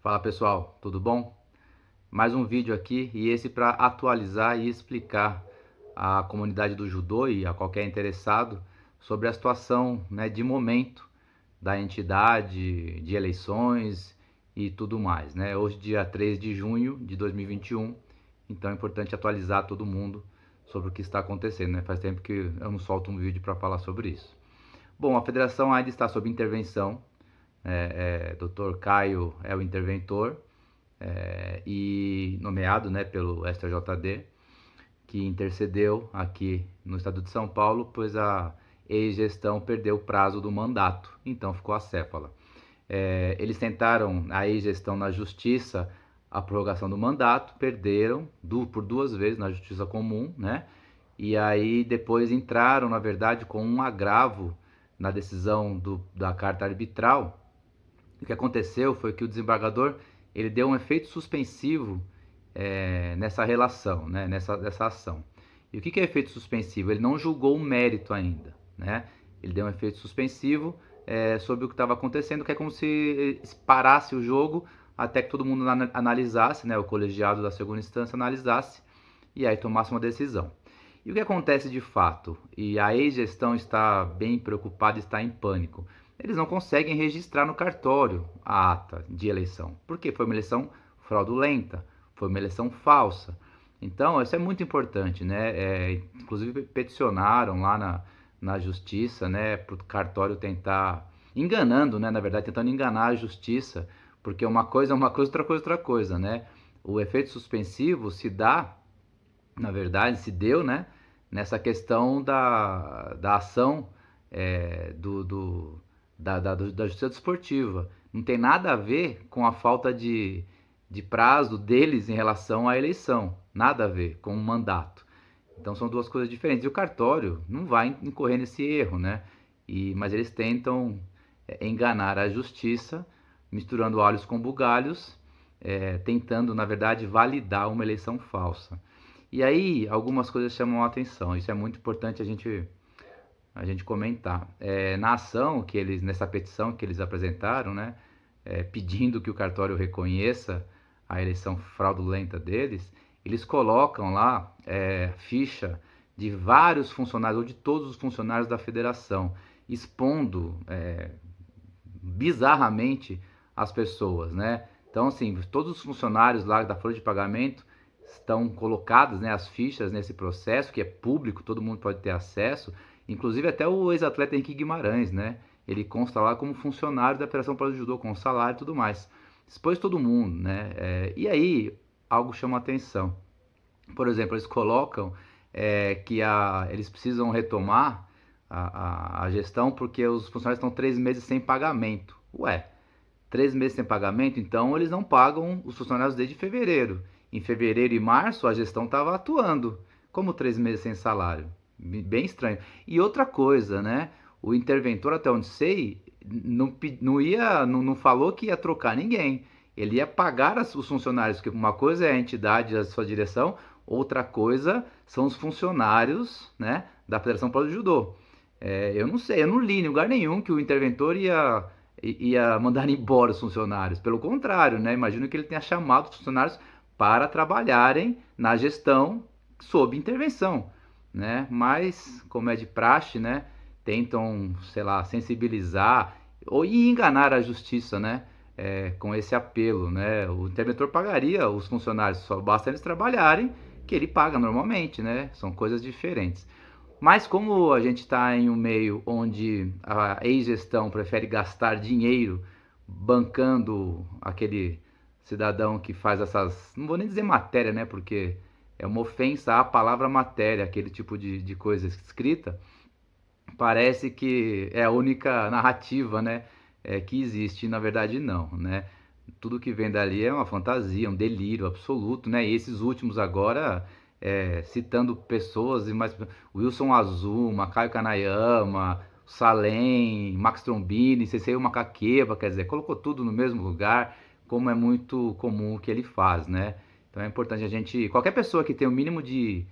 Fala pessoal, tudo bom? Mais um vídeo aqui e esse para atualizar e explicar a comunidade do judô e a qualquer interessado sobre a situação, né, de momento da entidade, de eleições e tudo mais, né? Hoje dia 3 de junho de 2021, então é importante atualizar todo mundo sobre o que está acontecendo, né? Faz tempo que eu não solto um vídeo para falar sobre isso. Bom, a federação ainda está sob intervenção, Dr. Caio é o interventor, e nomeado, né, pelo STJD, que intercedeu aqui no estado de São Paulo, pois a ex-gestão perdeu o prazo do mandato, então ficou acéfala. Eles tentaram, a ex-gestão na justiça, a prorrogação do mandato, perderam por duas vezes na justiça comum, né? E aí depois entraram, na verdade, com um agravo na decisão da carta arbitral. O que aconteceu foi que o desembargador ele deu um efeito suspensivo nessa relação, né, nessa ação. E o que é efeito suspensivo? Ele não julgou o mérito ainda, né? Ele deu um efeito suspensivo sobre o que estava acontecendo, que é como se parasse o jogo até que todo mundo analisasse, né, o colegiado da segunda instância analisasse e aí tomasse uma decisão. E o que acontece de fato? E a ex-gestão está bem preocupada, está em pânico. Eles não conseguem registrar no cartório a ata de eleição, porque foi uma eleição fraudulenta, foi uma eleição falsa. Então, isso é muito importante, né? Inclusive peticionaram lá na justiça, né, para o cartório tentar, enganando, né, na verdade, tentando enganar a justiça, porque uma coisa é uma coisa, outra coisa é outra coisa, né? O efeito suspensivo se dá, na verdade, se deu, né, nessa questão da ação da justiça desportiva. Não tem nada a ver com a falta de prazo deles em relação à eleição. Nada a ver com o mandato. Então são duas coisas diferentes. E o cartório não vai incorrer nesse erro, né? Mas eles tentam enganar a justiça, misturando alhos com bugalhos, tentando, na verdade, validar uma eleição falsa. E aí, algumas coisas chamam a atenção. Isso é muito importante a gente comentar. Na ação que eles, nessa petição que eles apresentaram, né, pedindo que o cartório reconheça a eleição fraudulenta deles, eles colocam lá ficha de vários funcionários ou de todos os funcionários da federação, expondo bizarramente as pessoas, né? Então, assim, todos os funcionários lá da folha de pagamento estão colocadas, né, as fichas nesse processo, que é público, todo mundo pode ter acesso, inclusive até o ex-atleta Henrique Guimarães, né? Ele consta lá como funcionário da Federação Paulista de Judô, com salário e tudo mais. Expôs todo mundo, né? E aí, algo chama atenção. Por exemplo, eles colocam que eles precisam retomar a gestão porque os funcionários estão 3 meses sem pagamento. Ué, 3 meses sem pagamento, então eles não pagam os funcionários desde fevereiro. Em fevereiro e março a gestão estava atuando. Como 3 meses sem salário? Bem estranho. E outra coisa, né? O interventor, até onde sei, não falou que ia trocar ninguém. Ele ia pagar os funcionários, porque uma coisa é a entidade, a sua direção, outra coisa são os funcionários, né, da Federação Paulista de Judô. Eu não sei, eu não li em lugar nenhum que o interventor ia mandar embora os funcionários. Pelo contrário, né? Imagino que ele tenha chamado os funcionários para trabalharem na gestão sob intervenção, né? Mas, como é de praxe, né? Tentam, sei lá, sensibilizar ou enganar a justiça, né? Com esse apelo, né? O interventor pagaria os funcionários, só basta eles trabalharem, que ele paga normalmente, né? São coisas diferentes. Mas como a gente está em um meio onde a ex-gestão prefere gastar dinheiro bancando aquele cidadão que faz essas, não vou nem dizer matéria, né, porque é uma ofensa à palavra matéria, aquele tipo de coisa escrita, parece que é a única narrativa, né, que existe, e na verdade não, né? Tudo que vem dali é uma fantasia, um delírio absoluto, né? E esses últimos agora, citando pessoas, mais Wilson Azuma, Caio Kanayama, Salem, Max Trombini, Sensei Macaqueba, quer dizer, colocou tudo no mesmo lugar, como é muito comum o que ele faz, né? Então é importante a gente, qualquer pessoa que tenha o mínimo de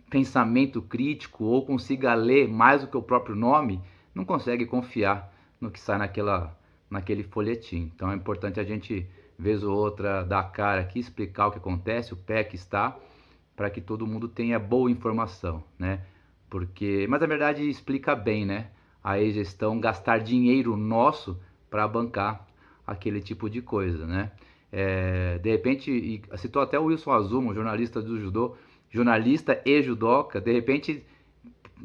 pensamento crítico ou consiga ler mais do que o próprio nome, não consegue confiar no que sai naquele folhetim. Então é importante a gente, vez ou outra, dar a cara aqui, explicar o que acontece, o pé que está, para que todo mundo tenha boa informação, né? Porque, mas na verdade explica bem, né? A e-gestão gastar dinheiro nosso para bancar aquele tipo de coisa, né? De repente, citou até o Wilson Azuma, jornalista do judô, jornalista e judoca, de repente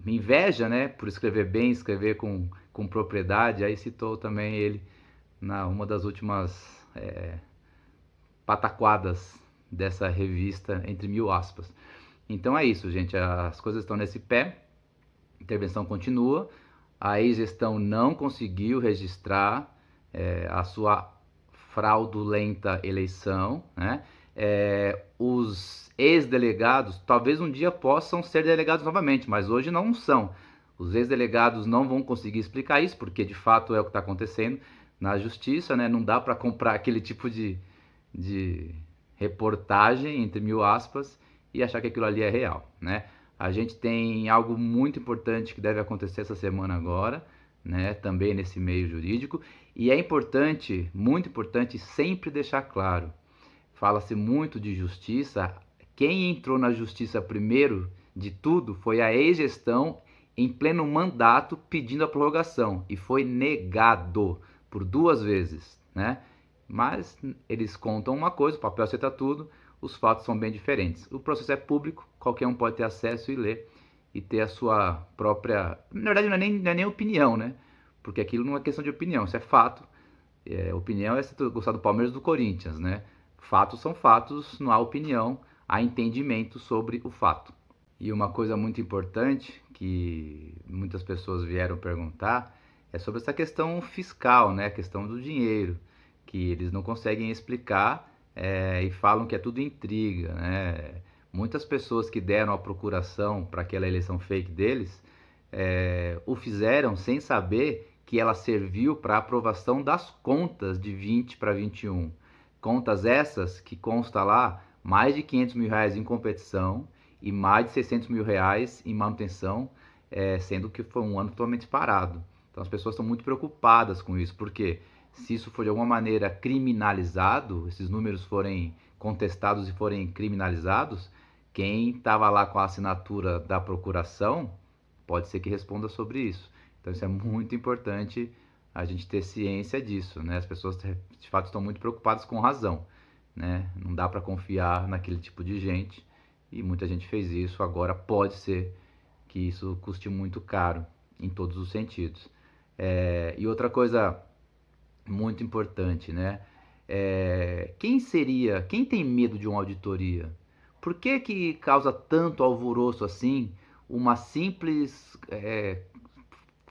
inveja, né, por escrever bem, escrever com propriedade, aí citou também ele na uma das últimas pataquadas dessa revista, entre mil aspas. Então é isso, gente, as coisas estão nesse pé, a intervenção continua, a ex-gestão não conseguiu registrar a sua fraudulenta eleição, né? Os ex-delegados talvez um dia possam ser delegados novamente, mas hoje não são. Os ex-delegados não vão conseguir explicar isso, porque de fato é o que está acontecendo na justiça, né? Não dá para comprar aquele tipo de reportagem, entre mil aspas, e achar que aquilo ali é real, né? A gente tem algo muito importante que deve acontecer essa semana agora, né? Também nesse meio jurídico, e é importante, muito importante, sempre deixar claro. Fala-se muito de justiça. Quem entrou na justiça primeiro de tudo foi a ex-gestão em pleno mandato pedindo a prorrogação e foi negado por 2 vezes, né? Mas eles contam uma coisa, o papel aceita tudo, os fatos são bem diferentes. O processo é público, qualquer um pode ter acesso e ler e ter a sua própria... Na verdade, não é nem opinião, né? Porque aquilo não é questão de opinião, isso é fato. Opinião é se tu gostar do Palmeiras ou do Corinthians, né? Fatos são fatos, não há opinião, há entendimento sobre o fato. E uma coisa muito importante que muitas pessoas vieram perguntar é sobre essa questão fiscal, né? A questão do dinheiro, que eles não conseguem explicar e falam que é tudo intriga, né? Muitas pessoas que deram a procuração para aquela eleição fake deles o fizeram sem saber que ela serviu para aprovação das contas de 20 para 21. Contas essas que consta lá mais de 500 mil reais em competição e mais de 600 mil reais em manutenção, sendo que foi um ano totalmente parado. Então as pessoas estão muito preocupadas com isso, porque se isso for de alguma maneira criminalizado, esses números forem contestados e forem criminalizados, quem estava lá com a assinatura da procuração pode ser que responda sobre isso. Então isso é muito importante a gente ter ciência disso, né? As pessoas de fato estão muito preocupadas com razão, né? Não dá para confiar naquele tipo de gente e muita gente fez isso. Agora pode ser que isso custe muito caro em todos os sentidos. E outra coisa muito importante, né? Quem tem medo de uma auditoria? Por que causa tanto alvoroço assim uma simples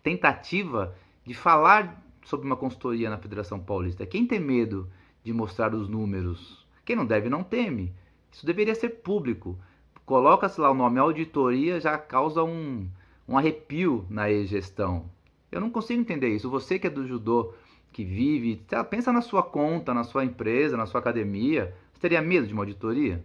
tentativa de falar sobre uma consultoria na Federação Paulista? Quem tem medo de mostrar os números? Quem não deve, não teme. Isso deveria ser público. Coloca-se lá o nome auditoria, já causa um arrepio na gestão. Eu não consigo entender isso. Você que é do judô, que vive, pensa na sua conta, na sua empresa, na sua academia, você teria medo de uma auditoria?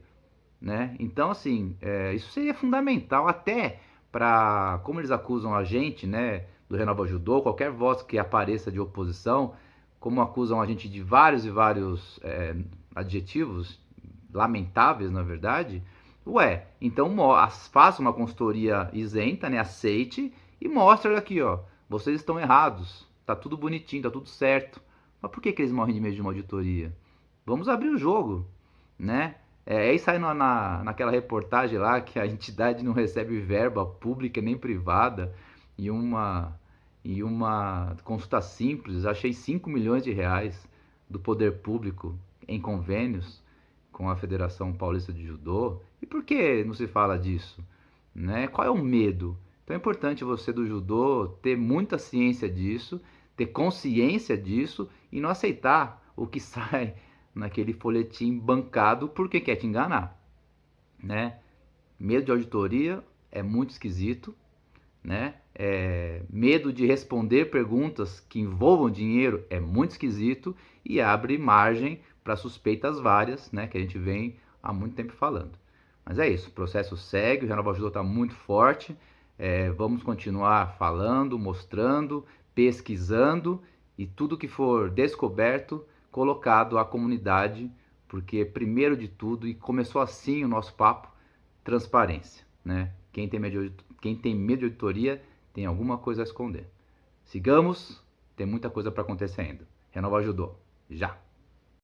Né? Então, assim, isso seria fundamental até para, como eles acusam a gente, né, do Renova Judô, qualquer voz que apareça de oposição, como acusam a gente de vários e vários adjetivos lamentáveis, na verdade, então faça uma consultoria isenta, né, aceite e mostre, olha aqui, ó, vocês estão errados, tá tudo bonitinho, tá tudo certo. Mas por que eles morrem de medo de uma auditoria? Vamos abrir o jogo, né? Aí sai naquela reportagem lá que a entidade não recebe verba pública nem privada e uma consulta simples, achei 5 milhões de reais do poder público em convênios com a Federação Paulista de Judô. E por que não se fala disso? Né? Qual é o medo? Então é importante você do judô ter muita ciência disso, ter consciência disso e não aceitar o que sai naquele folhetim bancado porque quer te enganar, né? Medo de auditoria é muito esquisito, né? Medo de responder perguntas que envolvam dinheiro é muito esquisito e abre margem para suspeitas várias, né? Que a gente vem há muito tempo falando. Mas é isso, o processo segue, o Renova Judô está muito forte, vamos continuar falando, mostrando, pesquisando e tudo que for descoberto, colocado à comunidade, porque primeiro de tudo, e começou assim o nosso papo, transparência, né? Quem tem medo de auditoria tem alguma coisa a esconder. Sigamos, tem muita coisa para acontecer ainda. Renova ajudou. Já!